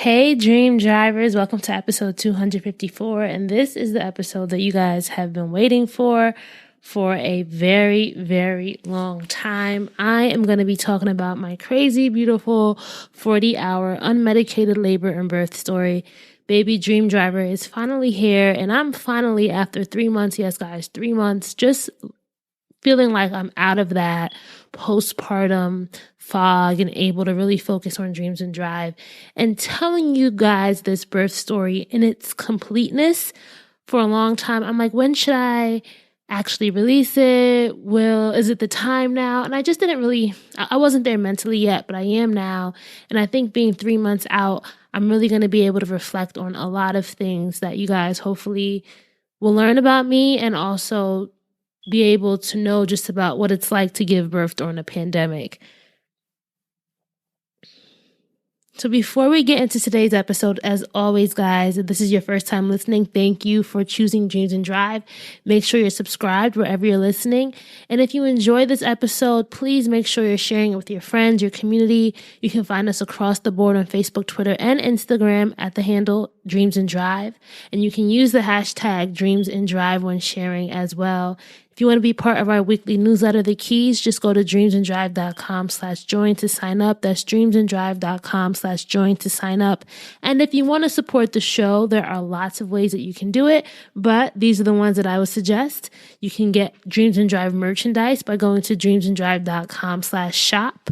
Hey, dream drivers, welcome to episode 254. And this is the episode that you guys have been waiting for a very, very long time. I am going to be talking about my crazy, beautiful 40-hour unmedicated labor and birth story. Baby Dream Driver is finally here, and I'm finally, after 3 months, yes guys, 3 months, just feeling like I'm out of that postpartum fog and able to really focus on dreams and drive, and telling you guys this birth story in its completeness. For a long time, I'm like, when should I actually release it? Is it the time now? And I just I wasn't there mentally yet, but I am now. And I think being 3 months out, I'm really going to be able to reflect on a lot of things that you guys hopefully will learn about me, and also be able to know just about what it's like to give birth during a pandemic. So before we get into today's episode, as always, guys, if this is your first time listening, thank you for choosing Dreams and Drive. Make sure you're subscribed wherever you're listening. And if you enjoy this episode, please make sure you're sharing it with your friends, your community. You can find us across the board on Facebook, Twitter, and Instagram at the handle Dreams and Drive. And you can use the hashtag Dreams and Drive when sharing as well. If you want to be part of our weekly newsletter, The Keys, just go to dreamsanddrive.com/join to sign up. That's dreamsanddrive.com/join to sign up. And if you want to support the show, there are lots of ways that you can do it, but these are the ones that I would suggest. You can get Dreams and Drive merchandise by going to dreamsanddrive.com/shop.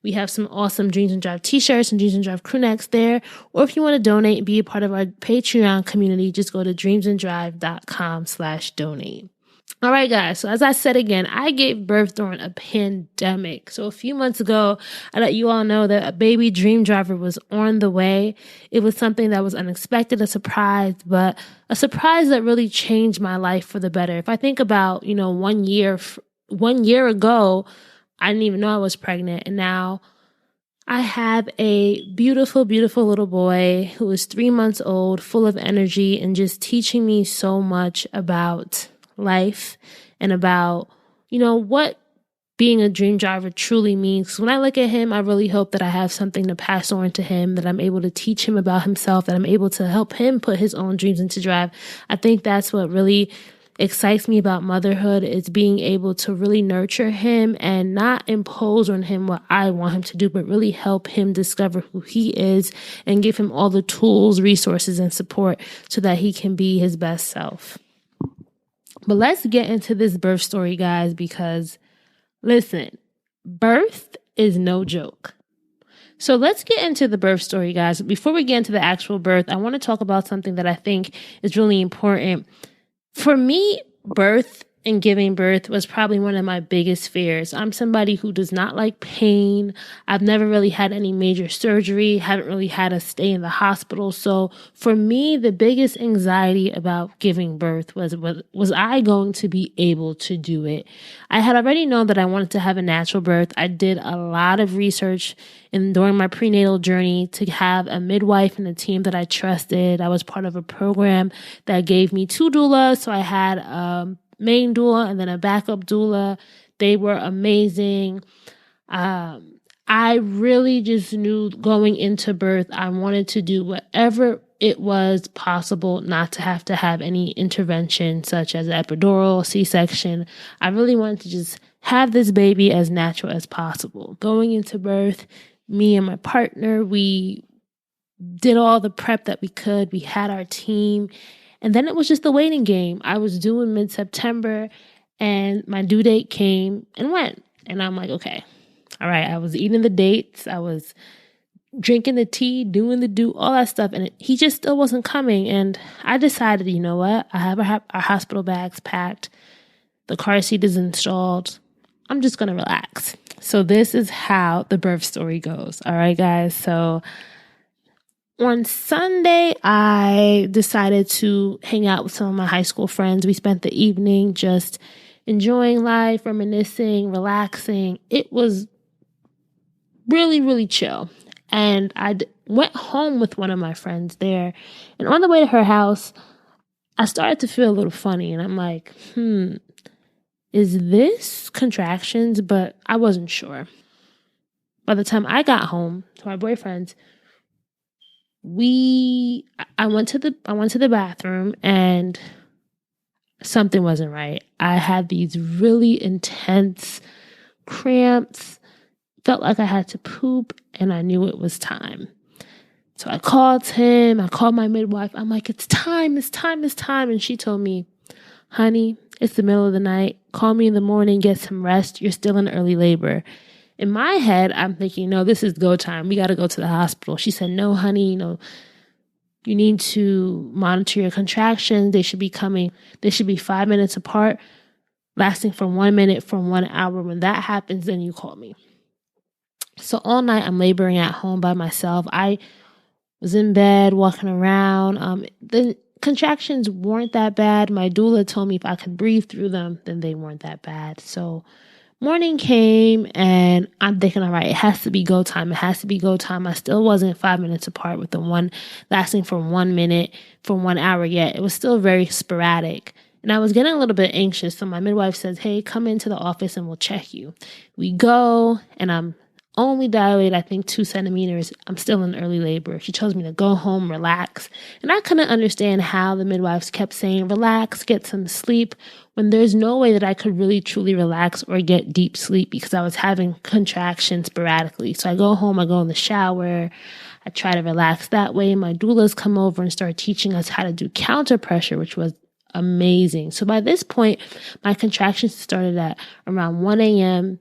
We have some awesome Dreams and Drive t-shirts and Dreams and Drive crew necks there. Or if you want to donate and be a part of our Patreon community, just go to dreamsanddrive.com/donate. All right, guys. So as I said again, I gave birth during a pandemic. So a few months ago, I let you all know that a baby Dream Driver was on the way. It was something that was unexpected, a surprise, but a surprise that really changed my life for the better. If I think about, 1 year ago, I didn't even know I was pregnant. And now I have a beautiful, beautiful little boy who is 3 months old, full of energy, and just teaching me so much about life and about, what being a dream driver truly means. When I look at him, I really hope that I have something to pass on to him, that I'm able to teach him about himself, that I'm able to help him put his own dreams into drive. I think that's what really excites me about motherhood, is being able to really nurture him and not impose on him what I want him to do, but really help him discover who he is and give him all the tools, resources, and support so that he can be his best self. But let's get into this birth story, guys, because listen, birth is no joke. So let's get into the birth story, guys. Before we get into the actual birth, I want to talk about something that I think is really important. For me, birth and giving birth was probably one of my biggest fears. I'm somebody who does not like pain. I've never really had any major surgery, haven't really had to stay in the hospital. So for me, the biggest anxiety about giving birth was I going to be able to do it? I had already known that I wanted to have a natural birth. I did a lot of research during my prenatal journey to have a midwife and a team that I trusted. I was part of a program that gave me 2 doulas. So I had main doula and then a backup doula. They were amazing. I really just knew going into birth, I wanted to do whatever it was possible not to have any intervention, such as epidural, C-section. I really wanted to just have this baby as natural as possible. Going into birth, me and my partner, we did all the prep that we could. We had our team. And then it was just the waiting game. I was due in mid-September, and my due date came and went. And I'm like, okay, all right. I was eating the dates. I was drinking the tea, doing the do, all that stuff. And he just still wasn't coming. And I decided, you know what? I have our hospital bags packed. The car seat is installed. I'm just going to relax. So this is how the birth story goes. All right, guys. So on Sunday, I decided to hang out with some of my high school friends. We spent the evening just enjoying life, reminiscing, relaxing. It was really, really chill. And I went home with one of my friends there. And on the way to her house, I started to feel a little funny. And I'm like, is this contractions? But I wasn't sure. By the time I got home to my boyfriend's, I went to the bathroom and something wasn't right. I had these really intense cramps, felt like I had to poop, and I knew it was time. So I called him, I called my midwife. I'm like, it's time. And she told me, honey, it's the middle of the night. Call me in the morning, get some rest. You're still in early labor. In my head, I'm thinking, no, this is go time. We got to go to the hospital. She said, no, honey, you need to monitor your contractions. They should be 5 minutes apart, lasting from 1 minute from 1 hour. When that happens, then you call me. So all night I'm laboring at home by myself. I was in bed, walking around. The contractions weren't that bad. My doula told me if I could breathe through them, then they weren't that bad. So morning came and I'm thinking, all right, it has to be go time. I still wasn't 5 minutes apart with the one lasting from 1 minute from 1 hour yet. It was still very sporadic. And I was getting a little bit anxious. So my midwife says, hey, come into the office and we'll check you. We go and I'm only dilated, I think 2 centimeters. I'm still in early labor. She tells me to go home, relax. And I couldn't understand how the midwives kept saying, relax, get some sleep, when there's no way that I could really truly relax or get deep sleep because I was having contractions sporadically. So I go home, I go in the shower, I try to relax that way. My doulas come over and start teaching us how to do counter pressure, which was amazing. So by this point, my contractions started at around 1 a.m.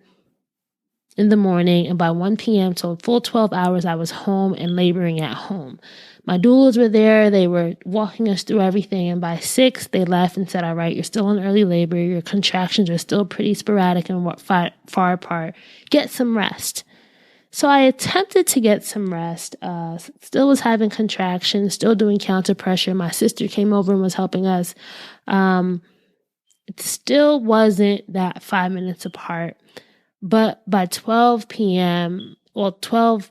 in the morning, and by 1 p.m., so full 12 hours, I was home and laboring at home. My doulas were there. They were walking us through everything. And by 6, they left and said, all right, you're still in early labor. Your contractions are still pretty sporadic and far apart. Get some rest. So I attempted to get some rest, still was having contractions, still doing counter pressure. My sister came over and was helping us. It still wasn't that 5 minutes apart. But by 12 p.m., 12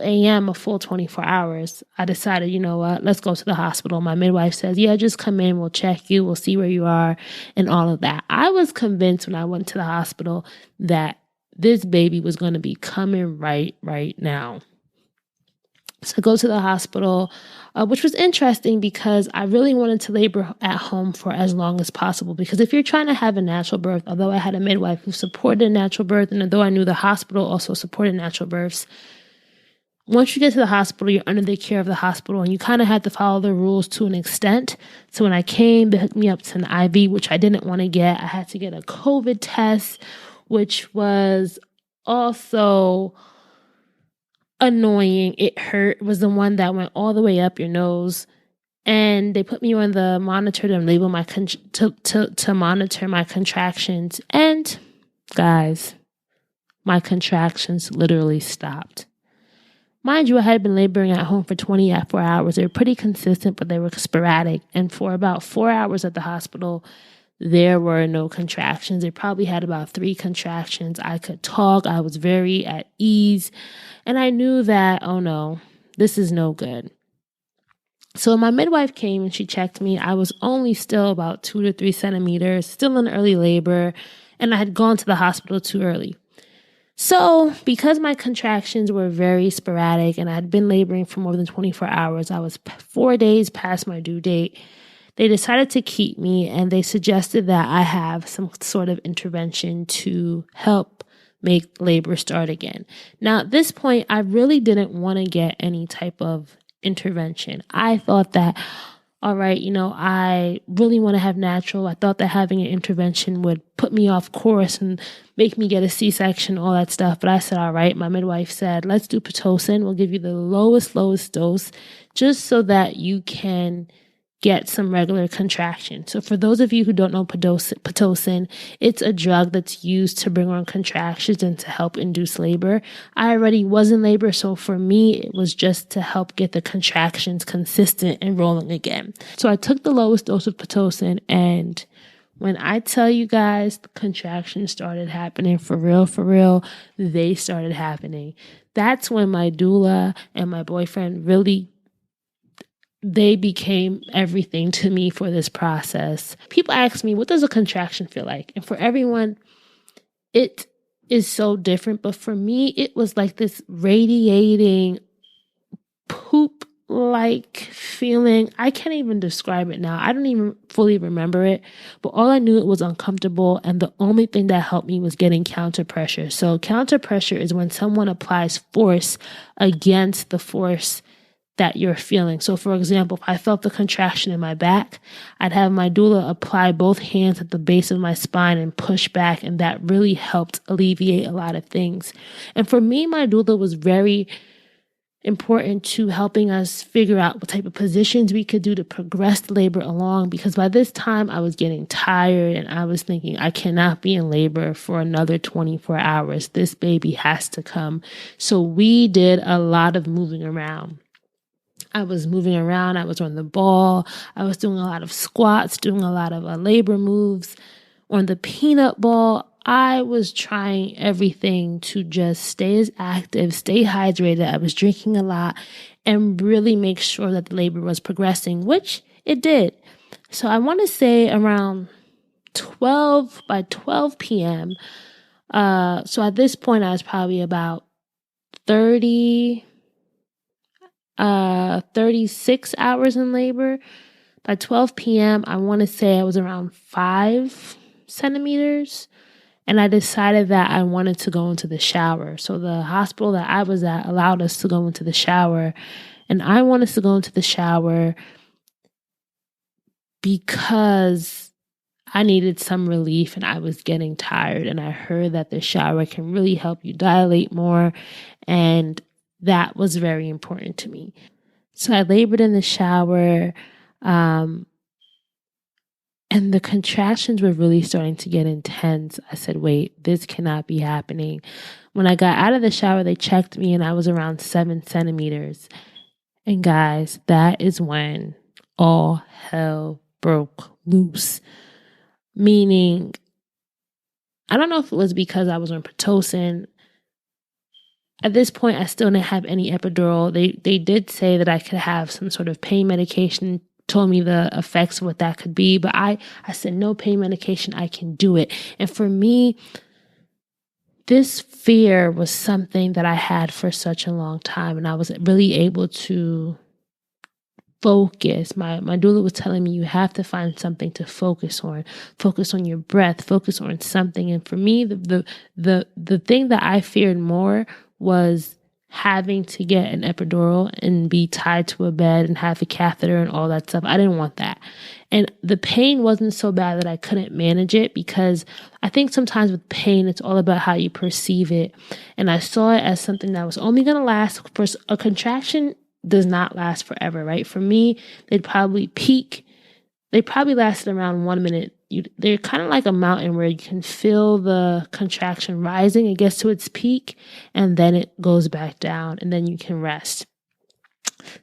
a.m., a full 24 hours, I decided, you know what, let's go to the hospital. My midwife says, yeah, just come in. We'll check you. We'll see where you are and all of that. I was convinced when I went to the hospital that this baby was going to be coming right now. So I go to the hospital, which was interesting because I really wanted to labor at home for as long as possible. Because if you're trying to have a natural birth, although I had a midwife who supported a natural birth, and although I knew the hospital also supported natural births, once you get to the hospital, you're under the care of the hospital and you kind of had to follow the rules to an extent. So when I came, they hooked me up to an IV, which I didn't want to get. I had to get a COVID test, which was also annoying. It hurt. It was the one that went all the way up your nose. And they put me on the monitor to label my to monitor my contractions. And guys, my contractions literally stopped. Mind you, I had been laboring at home for 24 hours. They were pretty consistent, but they were sporadic. And for about 4 hours at the hospital, there were no contractions. They probably had about 3 contractions. I could talk. I was very at ease. And I knew that, oh no, this is no good. So my midwife came and she checked me. I was only still about 2 to 3 centimeters, still in early labor, and I had gone to the hospital too early. So because my contractions were very sporadic and I had been laboring for more than 24 hours, I was 4 days past my due date. They decided to keep me and they suggested that I have some sort of intervention to help make labor start again. Now, at this point, I really didn't want to get any type of intervention. I thought that, all right, I really want to have natural. I thought that having an intervention would put me off course and make me get a C-section, all that stuff. But I said, all right, my midwife said, let's do Pitocin. We'll give you the lowest dose just so that you can get some regular contraction. So for those of you who don't know Pitocin, it's a drug that's used to bring on contractions and to help induce labor. I already was in labor, so for me, it was just to help get the contractions consistent and rolling again. So I took the lowest dose of Pitocin, and when I tell you guys, the contractions started happening for real, they started happening. That's when my doula and my boyfriend they became everything to me for this process. People ask me, what does a contraction feel like? And for everyone, it is so different. But for me, it was like this radiating poop-like feeling. I can't even describe it now. I don't even fully remember it, but all I knew, it was uncomfortable, and the only thing that helped me was getting counter pressure. So counter pressure is when someone applies force against the force that you're feeling. So for example, if I felt the contraction in my back, I'd have my doula apply both hands at the base of my spine and push back, and that really helped alleviate a lot of things. And for me, my doula was very important to helping us figure out what type of positions we could do to progress the labor along, because by this time I was getting tired and I was thinking, I cannot be in labor for another 24 hours. This baby has to come. So we did a lot of moving around. I was moving around. I was on the ball. I was doing a lot of squats, doing a lot of labor moves. On the peanut ball, I was trying everything to just stay as active, stay hydrated. I was drinking a lot and really make sure that the labor was progressing, which it did. So I want to say around 12 p.m. So at this point, I was probably about 36 hours in labor. By 12 p.m., I want to say I was around 5 centimeters. And I decided that I wanted to go into the shower. So the hospital that I was at allowed us to go into the shower. And I wanted to go into the shower because I needed some relief and I was getting tired. And I heard that the shower can really help you dilate more. And that was very important to me. So I labored in the shower, and the contractions were really starting to get intense. I said, wait, this cannot be happening. When I got out of the shower, they checked me and I was around 7 centimeters. And guys, that is when all hell broke loose. Meaning, I don't know if it was because I was on Pitocin. At this point, I still didn't have any epidural. They did say that I could have some sort of pain medication, told me the effects of what that could be. But I said, no pain medication, I can do it. And for me, this fear was something that I had for such a long time. And I was really able to focus. My doula was telling me, you have to find something to focus on your breath, focus on something. And for me, the thing that I feared more was having to get an epidural and be tied to a bed and have a catheter and all that stuff. I didn't want that. And the pain wasn't so bad that I couldn't manage it, because I think sometimes with pain, it's all about how you perceive it. And I saw it as something that was only going to last for a contraction. Does not last forever, right? For me, they'd probably lasted around 1 minute. They're kind of like a mountain where you can feel the contraction rising. It gets to its peak and then it goes back down and then you can rest.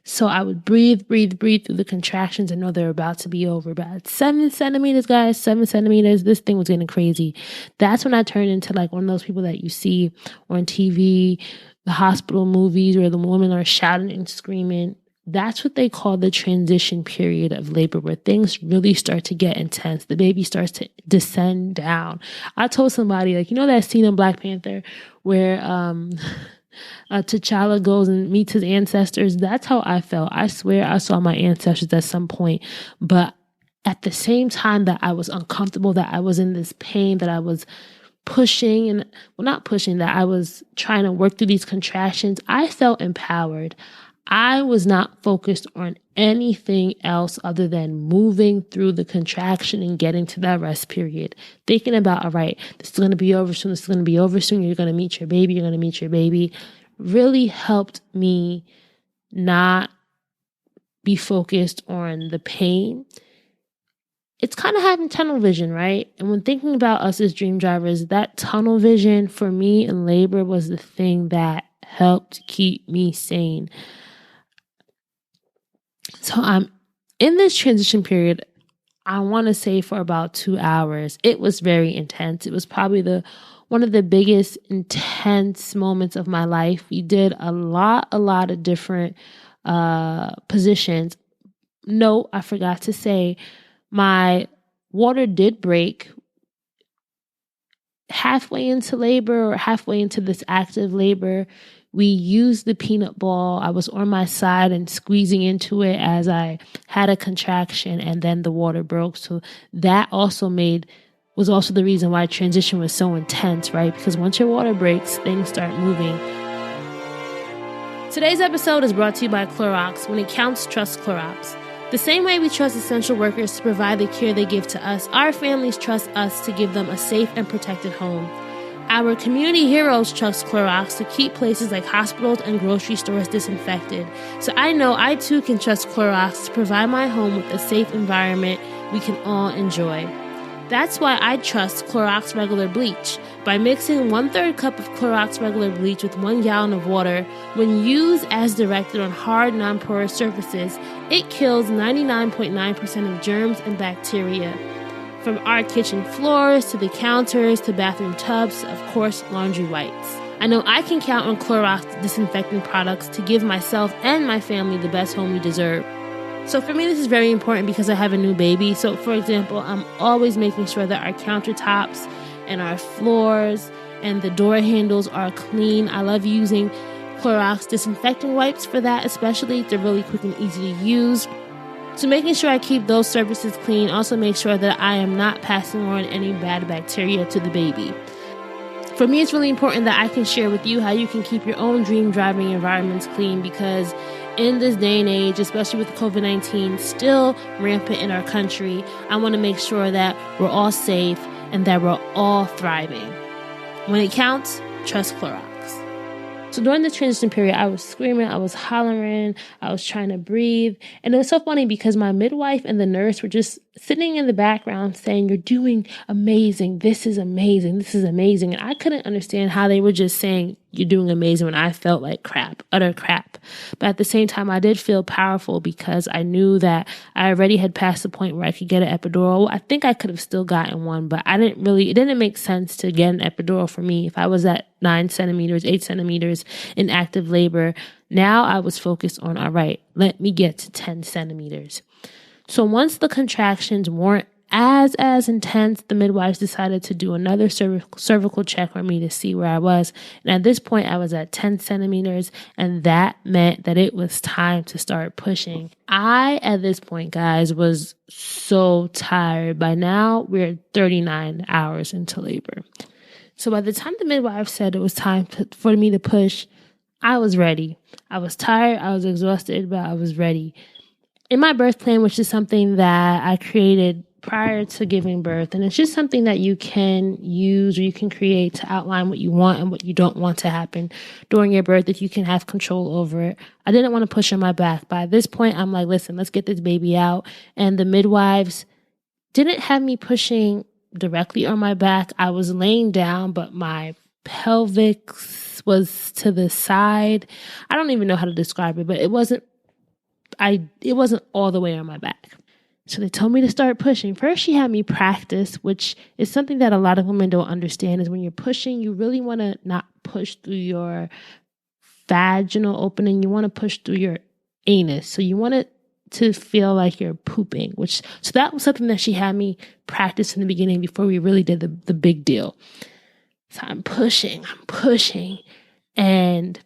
So I would breathe through the contractions and know they're about to be over. But at 7 centimeters, guys, 7 centimeters, this thing was getting crazy. That's when I turned into like one of those people that you see on TV, the hospital movies where the women are shouting and screaming. That's what they call the transition period of labor, where things really start to get intense. The baby starts to descend down. I told somebody, like, you know that scene in Black Panther where T'Challa goes and meets his ancestors? That's how I felt. I swear I saw my ancestors at some point. But at the same time that I was uncomfortable, that I was in this pain, that I was that I was trying to work through these contractions, I felt empowered. I was not focused on anything else other than moving through the contraction and getting to that rest period. Thinking about, all right, this is going to be over soon. This is going to be over soon. You're going to meet your baby. Really helped me not be focused on the pain. It's kind of having tunnel vision, right? And when thinking about us as dream drivers, that tunnel vision for me in labor was the thing that helped keep me sane. So I'm in this transition period, I want to say for about 2 hours. It was very intense. It was probably one of the biggest intense moments of my life. We did a lot of different positions. No, I forgot to say, my water did break halfway into labor or halfway into this active labor. We used the peanut ball. I was on my side and squeezing into it as I had a contraction, and then the water broke. So that was also the reason why transition was so intense, right? Because once your water breaks, things start moving. Today's episode is brought to you by Clorox. When it counts, trust Clorox. The same way we trust essential workers to provide the care they give to us, our families trust us to give them a safe and protected home. Our community heroes trust Clorox to keep places like hospitals and grocery stores disinfected. So I know I too can trust Clorox to provide my home with a safe environment we can all enjoy. That's why I trust Clorox regular bleach. By mixing 1/3 cup of Clorox regular bleach with 1 gallon of water, when used as directed on hard, non-porous surfaces, it kills 99.9% of germs and bacteria. From our kitchen floors to the counters to bathroom tubs, of course, laundry whites. I know I can count on Clorox disinfecting products to give myself and my family the best home we deserve. So for me, this is very important because I have a new baby. So for example, I'm always making sure that our countertops and our floors and the door handles are clean. I love using Clorox disinfecting wipes for that, especially. They're really quick and easy to use. So making sure I keep those surfaces clean also makes sure that I am not passing on any bad bacteria to the baby. For me, it's really important that I can share with you how you can keep your own dream driving environments clean, because in this day and age, especially with COVID-19 still rampant in our country, I want to make sure that we're all safe and that we're all thriving. When it counts, trust Clorox. So during the transition period, I was screaming, I was hollering, I was trying to breathe. And it was so funny because my midwife and the nurse were just sitting in the background saying, "You're doing amazing. This is amazing. This is amazing." And I couldn't understand how they were just saying, "You're doing amazing," when I felt like crap, utter crap. But at the same time, I did feel powerful because I knew that I already had passed the point where I could get an epidural. I think I could have still gotten one, but it didn't make sense to get an epidural for me if I was at 9 centimeters, 8 centimeters in active labor. Now I was focused on, all right, let me get to 10 centimeters. So once the contractions weren't as intense, the midwives decided to do another cervical check on me to see where I was. And at this point, I was at 10 centimeters, and that meant that it was time to start pushing. I, at this point, guys, was so tired. By now, we're 39 hours into labor. So by the time the midwife said it was time for me to push, I was ready. I was tired, I was exhausted, but I was ready. In my birth plan, which is something that I created prior to giving birth, and it's just something that you can use or you can create to outline what you want and what you don't want to happen during your birth, if you can have control over it. I didn't want to push on my back. By this point, I'm like, listen, let's get this baby out. And the midwives didn't have me pushing directly on my back. I was laying down, but my pelvic was to the side. I don't even know how to describe it, but it wasn't all the way on my back. So they told me to start pushing. First, she had me practice, which is something that a lot of women don't understand, is when you're pushing, you really want to not push through your vaginal opening. You want to push through your anus. So you want it to feel like you're pooping, so that was something that she had me practice in the beginning before we really did the big deal. So I'm pushing, and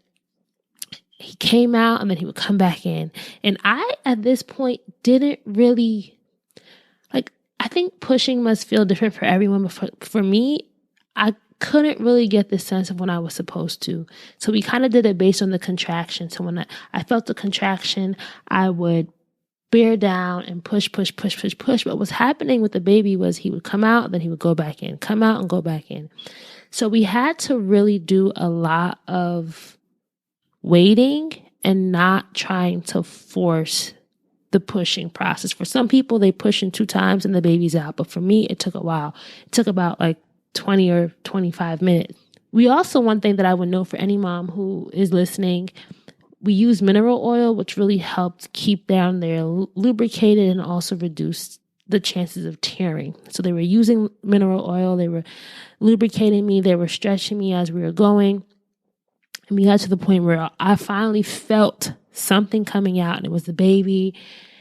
he came out and then he would come back in. And I, at this point, didn't really, I think pushing must feel different for everyone, but for me, I couldn't really get the sense of when I was supposed to. So we kind of did it based on the contraction. So when I felt the contraction, I would bear down and push. But what was happening with the baby was he would come out, then he would go back in, come out and go back in. So we had to really do a lot of waiting and not trying to force the pushing process. For some people, they push in 2 times and the baby's out. But for me, it took a while. It took about 20 or 25 minutes. We also, one thing that I would know for any mom who is listening, we use mineral oil, which really helped keep down their lubricated and also reduced the chances of tearing. So they were using mineral oil, they were lubricating me, they were stretching me as we were going. And we got to the point where I finally felt something coming out, and it was the baby,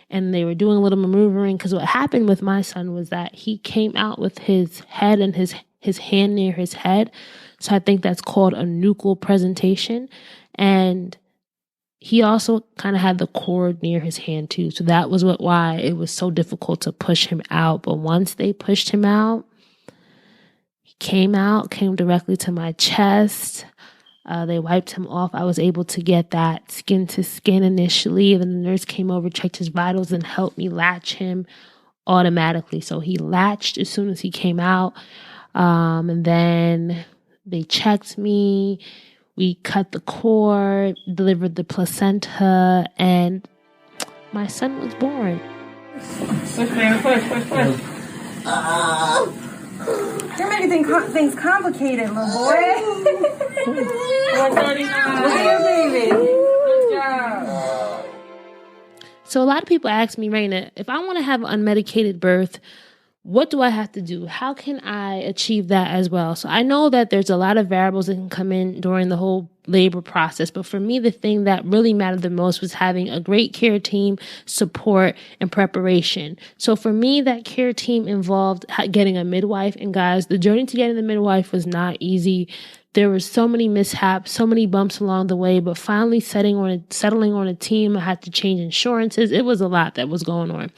and they were doing a little maneuvering, because what happened with my son was that he came out with his head and his hand near his head. So I think that's called a nuchal presentation. And he also kind of had the cord near his hand too. So that was why it was so difficult to push him out. But once they pushed him out, he came directly to my chest. They wiped him off. I was able to get that skin to skin initially. Then the nurse came over, checked his vitals, and helped me latch him automatically. So he latched as soon as he came out. And then they checked me. We cut the cord, delivered the placenta, and my son was born. Push. You're making things complicated, little boy. 139. Look at baby. Good job. So a lot of people ask me, Raina, if I want to have an unmedicated birth, what do I have to do? How can I achieve that as well? So I know that there's a lot of variables that can come in during the whole labor process. But for me, the thing that really mattered the most was having a great care team, support, and preparation. So for me, that care team involved getting a midwife. And guys, the journey to getting the midwife was not easy. There were so many mishaps, so many bumps along the way, but finally settling on a team. I had to change insurances. It was a lot that was going on.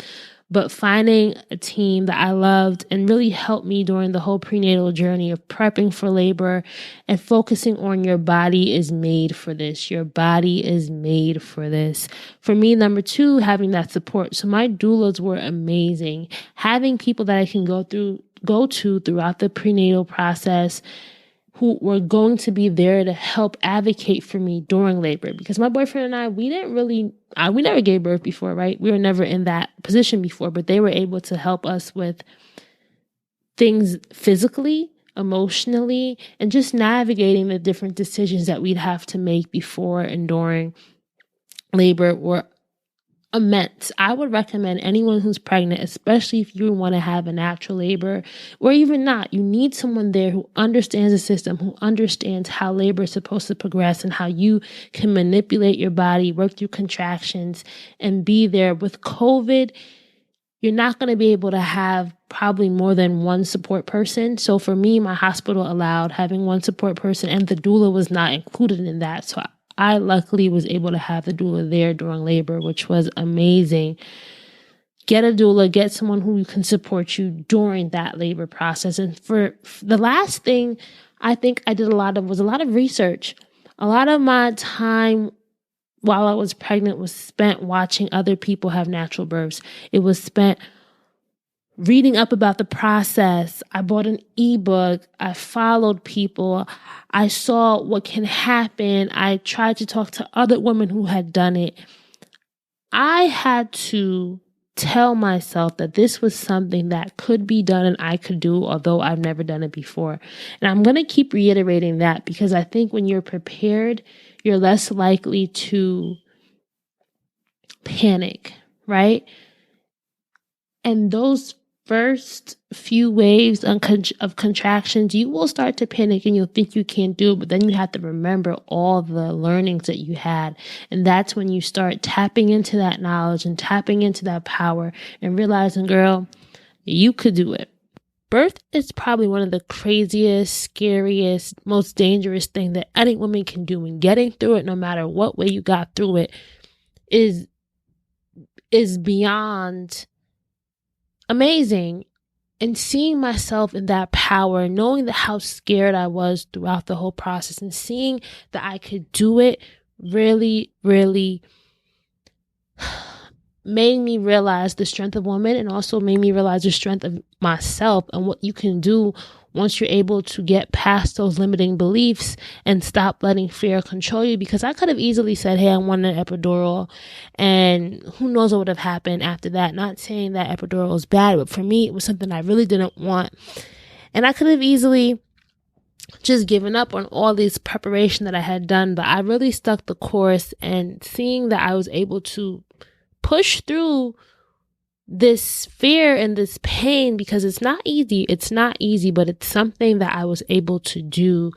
But finding a team that I loved and really helped me during the whole prenatal journey of prepping for labor and focusing on your body is made for this. Your body is made for this. For me, number 2, having that support. So my doulas were amazing. Having people that I can go to throughout the prenatal process who were going to be there to help advocate for me during labor. Because my boyfriend and I, we never gave birth before, right? We were never in that position before, but they were able to help us with things physically, emotionally, and just navigating the different decisions that we'd have to make before and during labor were immense. I would recommend anyone who's pregnant, especially if you want to have a natural labor or even not, you need someone there who understands the system, who understands how labor is supposed to progress and how you can manipulate your body, work through contractions, and be there. With COVID, you're not going to be able to have probably more than one support person. So for me, my hospital allowed having one support person, and the doula was not included in that. So I luckily was able to have the doula there during labor, which was amazing. Get a doula, get someone who can support you during that labor process. And for the last thing I think I did was a lot of research. A lot of my time while I was pregnant was spent watching other people have natural births. It was spent reading up about the process. I bought an ebook. I followed people. I saw what can happen. I tried to talk to other women who had done it. I had to tell myself that this was something that could be done and I could do, although I've never done it before. And I'm going to keep reiterating that because I think when you're prepared, you're less likely to panic, right? And those first few waves of contractions, you will start to panic and you'll think you can't do it, but then you have to remember all the learnings that you had. And that's when you start tapping into that knowledge and tapping into that power and realizing, girl, you could do it. Birth is probably one of the craziest, scariest, most dangerous thing that any woman can do. And getting through it, no matter what way you got through it, is beyond amazing. And seeing myself in that power, knowing that how scared I was throughout the whole process and seeing that I could do it really, really made me realize the strength of woman and also made me realize the strength of myself and what you can do once you're able to get past those limiting beliefs and stop letting fear control you. Because I could have easily said, hey, I want an epidural, and who knows what would have happened after that. Not saying that epidural was bad, but for me, it was something I really didn't want. And I could have easily just given up on all this preparation that I had done, but I really stuck the course, and seeing that I was able to push through this fear and this pain, because it's not easy, but it's something that I was able to do.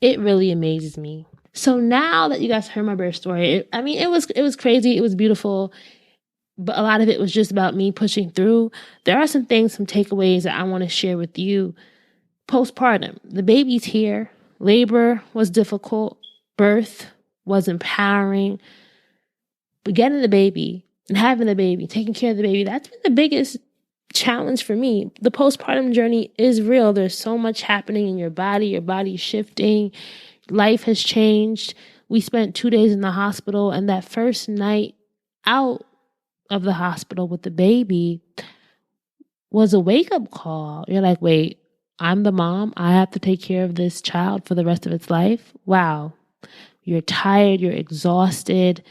It really amazes me. So now that you guys heard my birth story, it was crazy. It was beautiful, but a lot of it was just about me pushing through. There are some takeaways that I want to share with you. Postpartum, the baby's here. Labor was difficult. birth was empowering. But getting the baby and having the baby, taking care of the baby, that's been the biggest challenge for me. The postpartum journey is real. There's so much happening in your body's shifting, life has changed. We spent 2 days in the hospital, and that first night out of the hospital with the baby was a wake-up call. You're like, wait, I'm the mom. I have to take care of this child for the rest of its life. Wow. You're tired, you're exhausted.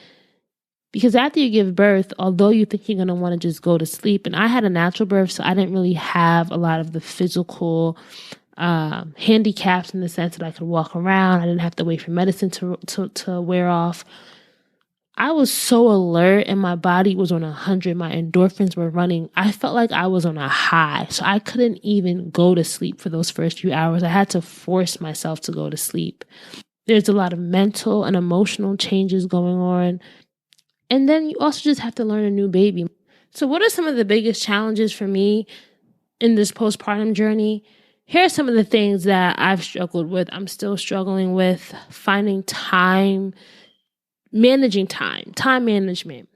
Because after you give birth, although you think you're going to want to just go to sleep, and I had a natural birth, so I didn't really have a lot of the physical handicaps in the sense that I could walk around. I didn't have to wait for medicine to wear off. I was so alert and my body was on 100. My endorphins were running. I felt like I was on a high. So I couldn't even go to sleep for those first few hours. I had to force myself to go to sleep. There's a lot of mental and emotional changes going on. And then you also just have to learn a new baby. So what are some of the biggest challenges for me in this postpartum journey? Here are some of the things that I've struggled with. I'm still struggling with finding time, managing time management.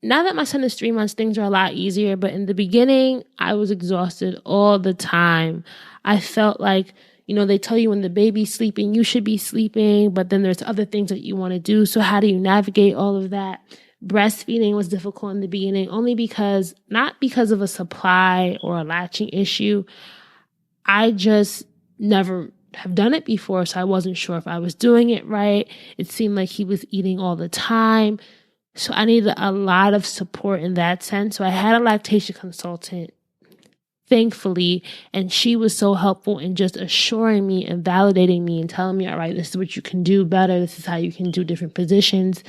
Now that my son is 3 months, things are a lot easier. But in the beginning, I was exhausted all the time. I felt like, they tell you when the baby's sleeping, you should be sleeping, but then there's other things that you want to do. So how do you navigate all of that? Breastfeeding was difficult in the beginning, not because of a supply or a latching issue. I just never have done it before, so I wasn't sure if I was doing it right. It seemed like he was eating all the time. So I needed a lot of support in that sense. So I had a lactation consultant, thankfully, and she was so helpful in just assuring me and validating me and telling me, all right, this is what you can do better. This is how you can do different positions.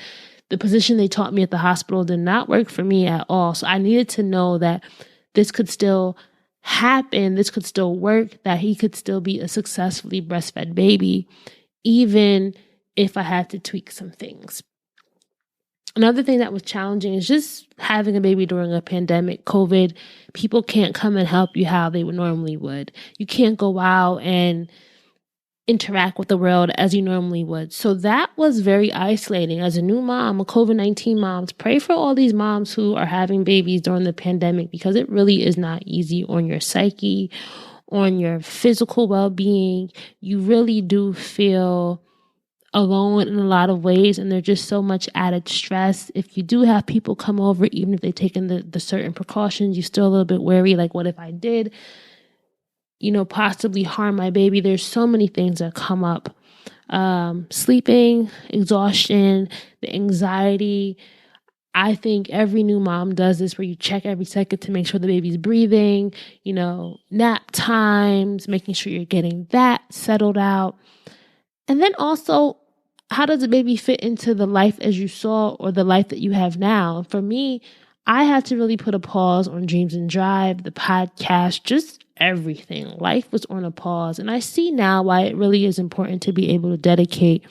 The position they taught me at the hospital did not work for me at all. So I needed to know that this could still happen, this could still work, that he could still be a successfully breastfed baby, even if I had to tweak some things. Another thing that was challenging is just having a baby during a pandemic, COVID. People can't come and help you how they normally would. You can't go out and interact with the world as you normally would. So that was very isolating. As a new mom, a COVID-19 mom, pray for all these moms who are having babies during the pandemic, because it really is not easy on your psyche, on your physical well-being. You really do feel alone in a lot of ways, and there's just so much added stress. If you do have people come over, even if they've taken the certain precautions, you're still a little bit wary, like what if I did, possibly harm my baby? There's so many things that come up. Sleeping, exhaustion, the anxiety. I think every new mom does this, where you check every second to make sure the baby's breathing, nap times, making sure you're getting that settled out. And then also, how does the baby fit into the life as you saw or the life that you have now? For me, I had to really put a pause on Dreams and Drive, the podcast, just everything. Life was on a pause. And I see now why it really is important to be able to dedicate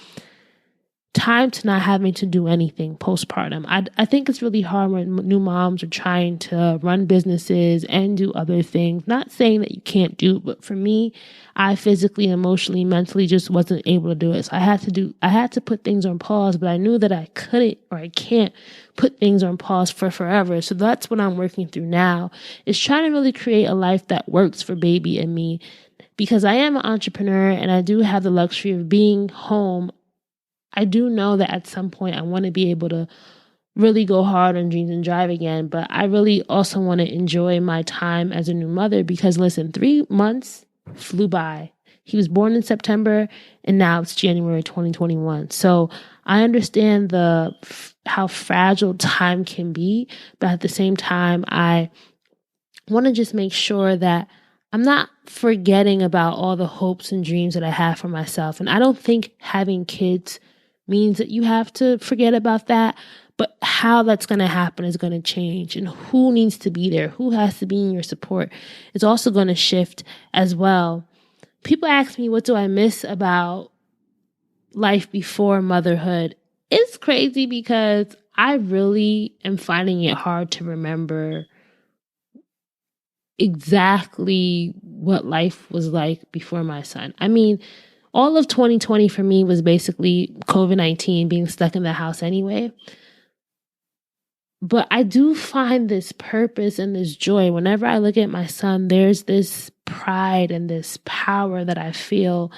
time to not having to do anything postpartum. I think it's really hard when new moms are trying to run businesses and do other things. Not saying that you can't do it, but for me, I physically, emotionally, mentally just wasn't able to do it. So I had to put things on pause, but I knew that I couldn't or I can't put things on pause for forever. So that's what I'm working through now, is trying to really create a life that works for baby and me, because I am an entrepreneur and I do have the luxury of being home. I do know that at some point I want to be able to really go hard on Dreams and Drive again, but I really also want to enjoy my time as a new mother, because listen, 3 months flew by. He was born in September and now it's January 2021. So I understand how fragile time can be, but at the same time, I want to just make sure that I'm not forgetting about all the hopes and dreams that I have for myself. And I don't think having kids means that you have to forget about that, but how that's going to happen is going to change, and who needs to be there, who has to be in your support is also going to shift as well. People ask me, what do I miss about life before motherhood? It's crazy because I really am finding it hard to remember exactly what life was like before my son. I mean, all of 2020 for me was basically COVID-19, being stuck in the house anyway. But I do find this purpose and this joy. Whenever I look at my son, there's this pride and this power that I feel.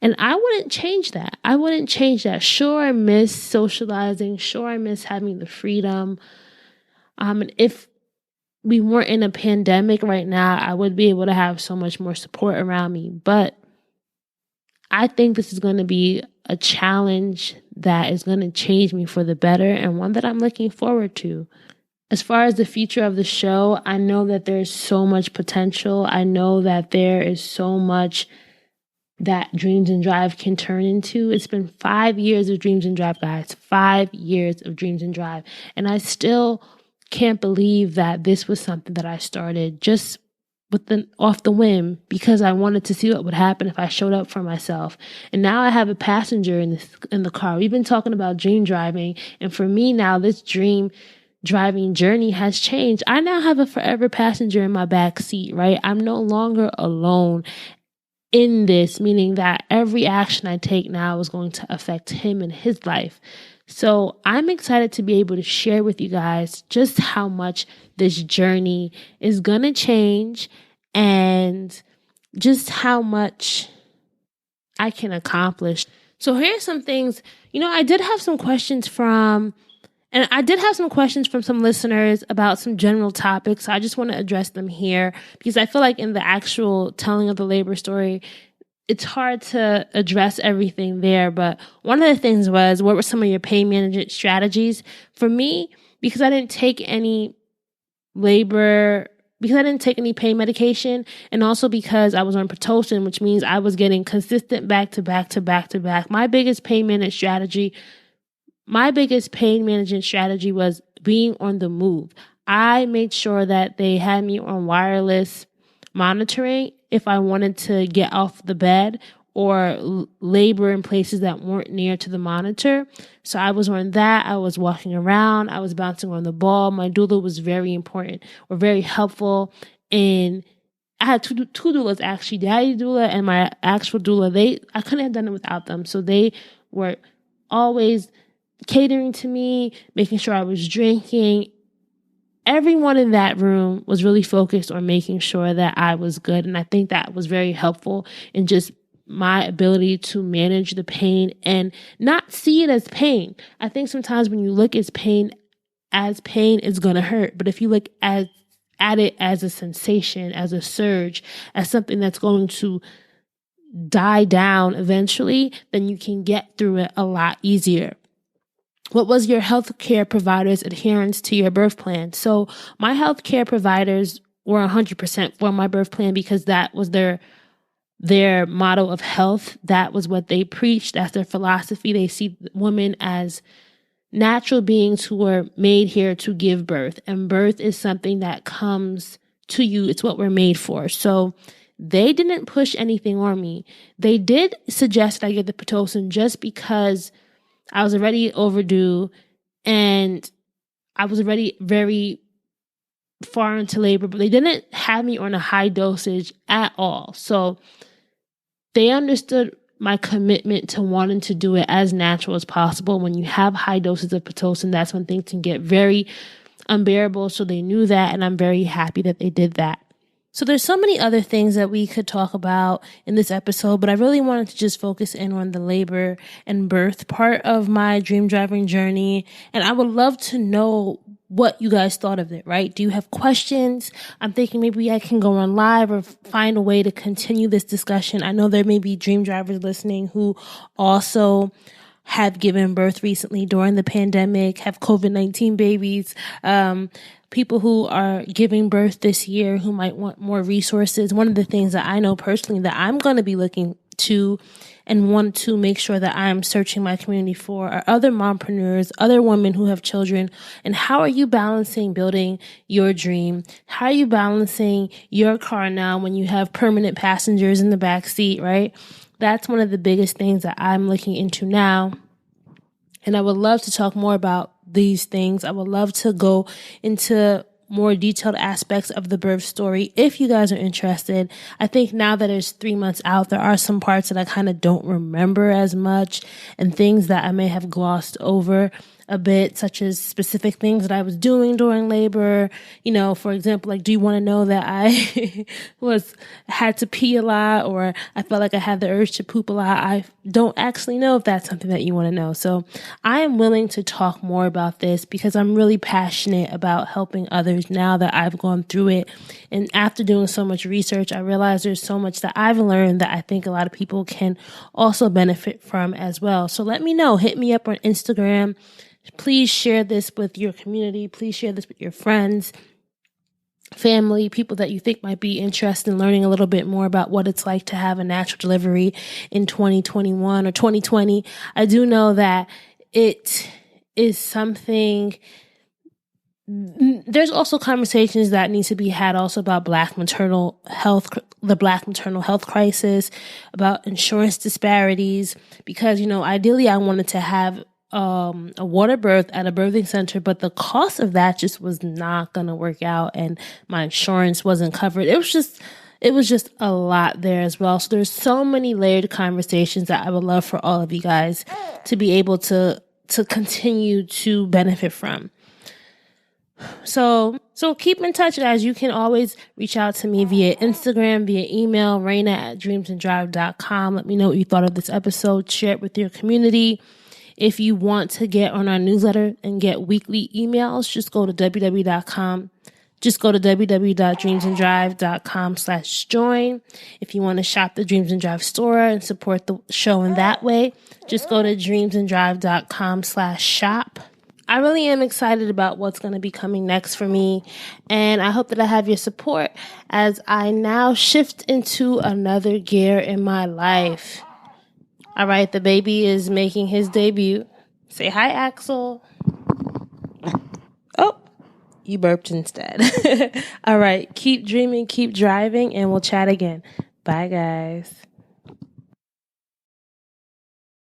And I wouldn't change that. I wouldn't change that. Sure, I miss socializing. Sure, I miss having the freedom. And if we weren't in a pandemic right now, I would be able to have so much more support around me. But I think this is going to be a challenge that is going to change me for the better, and one that I'm looking forward to. As far as the future of the show, I know that there's so much potential. I know that there is so much that Dreams and Drive can turn into. It's been 5 years of Dreams and Drive, guys. 5 years of Dreams and Drive. And I still can't believe that this was something that I started just off the whim, because I wanted to see what would happen if I showed up for myself. And now I have a passenger in the car. We've been talking about dream driving, and for me now, this dream driving journey has changed. I now have a forever passenger in my back seat, right? I'm no longer alone in this, meaning that every action I take now is going to affect him and his life. So I'm excited to be able to share with you guys just how much this journey is going to change and just how much I can accomplish. So here's some things, I did have some questions from some listeners about some general topics. So I just want to address them here because I feel like in the actual telling of the labor story, it's hard to address everything there. But one of the things was, what were some of your pain management strategies? For me, because I didn't take any pain medication, and also because I was on Pitocin, which means I was getting consistent back to back to back to back. My biggest pain management strategy was being on the move. I made sure that they had me on wireless monitoring if I wanted to get off the bed or labor in places that weren't near to the monitor. So I was on that. I was walking around. I was bouncing on the ball. My doula was very important or very helpful. I had two doulas, actually, daddy doula and my actual doula. I couldn't have done it without them. So they were always catering to me, making sure I was drinking. Everyone in that room was really focused on making sure that I was good. And I think that was very helpful in just my ability to manage the pain and not see it as pain. I think sometimes when you look at pain, it's going to hurt. But if you look at it as a sensation, as a surge, as something that's going to die down eventually, then you can get through it a lot easier. What was your healthcare provider's adherence to your birth plan? So my healthcare providers were 100% for my birth plan because that was their motto of health. That was what they preached. That's their philosophy. They see women as natural beings who were made here to give birth. And birth is something that comes to you. It's what we're made for. So they didn't push anything on me. They did suggest that I get the Pitocin just because I was already overdue and I was already very far into labor, but they didn't have me on a high dosage at all. So they understood my commitment to wanting to do it as natural as possible. When you have high doses of Pitocin, that's when things can get very unbearable. So they knew that, and I'm very happy that they did that. So there's so many other things that we could talk about in this episode, but I really wanted to just focus in on the labor and birth part of my dream driving journey. And I would love to know what you guys thought of it, right? Do you have questions? I'm thinking maybe I can go on live or find a way to continue this discussion. I know there may be dream drivers listening who also have given birth recently during the pandemic, have COVID-19 babies, people who are giving birth this year who might want more resources. One of the things that I know personally that I'm going to be looking to and want to make sure that I'm searching my community for are other mompreneurs, other women who have children. And how are you balancing building your dream? How are you balancing your car now when you have permanent passengers in the back seat, right? That's one of the biggest things that I'm looking into now. And I would love to talk more about these things. I would love to go into more detailed aspects of the birth story if you guys are interested. I think now that it's 3 months out, there are some parts that I kind of don't remember as much and things that I may have glossed over a bit, such as specific things that I was doing during labor. For example, like, do you want to know that I had to pee a lot, or I felt like I had the urge to poop a lot? I don't actually know if that's something that you want to know. So I am willing to talk more about this because I'm really passionate about helping others now that I've gone through it. And after doing so much research, I realized there's so much that I've learned that I think a lot of people can also benefit from as well. So let me know. Hit me up on Instagram. Please share this with your community. Please share this with your friends, family, people that you think might be interested in learning a little bit more about what it's like to have a natural delivery in 2021 or 2020. I do know that it is something. There's also conversations that need to be had also about Black maternal health, the Black maternal health crisis, about insurance disparities, because, ideally I wanted to have a water birth at a birthing center, but the cost of that just was not going to work out, and my insurance wasn't covered. It was just a lot there as well. So there's so many layered conversations that I would love for all of you guys to be able to continue to benefit from. So keep in touch, guys. You can always reach out to me via Instagram, via email, Rana@dreamsanddrive.com. Let me know what you thought of this episode. Share it with your community. If you want to get on our newsletter and get weekly emails, just go to www.dreamsanddrive.com/join. If you want to shop the Dreams and Drive store and support the show in that way, just go to dreamsanddrive.com/shop. I really am excited about what's going to be coming next for me, and I hope that I have your support as I now shift into another gear in my life. All right, the baby is making his debut. Say hi, Axel. Oh, you burped instead. All right, keep dreaming, keep driving, and we'll chat again. Bye, guys.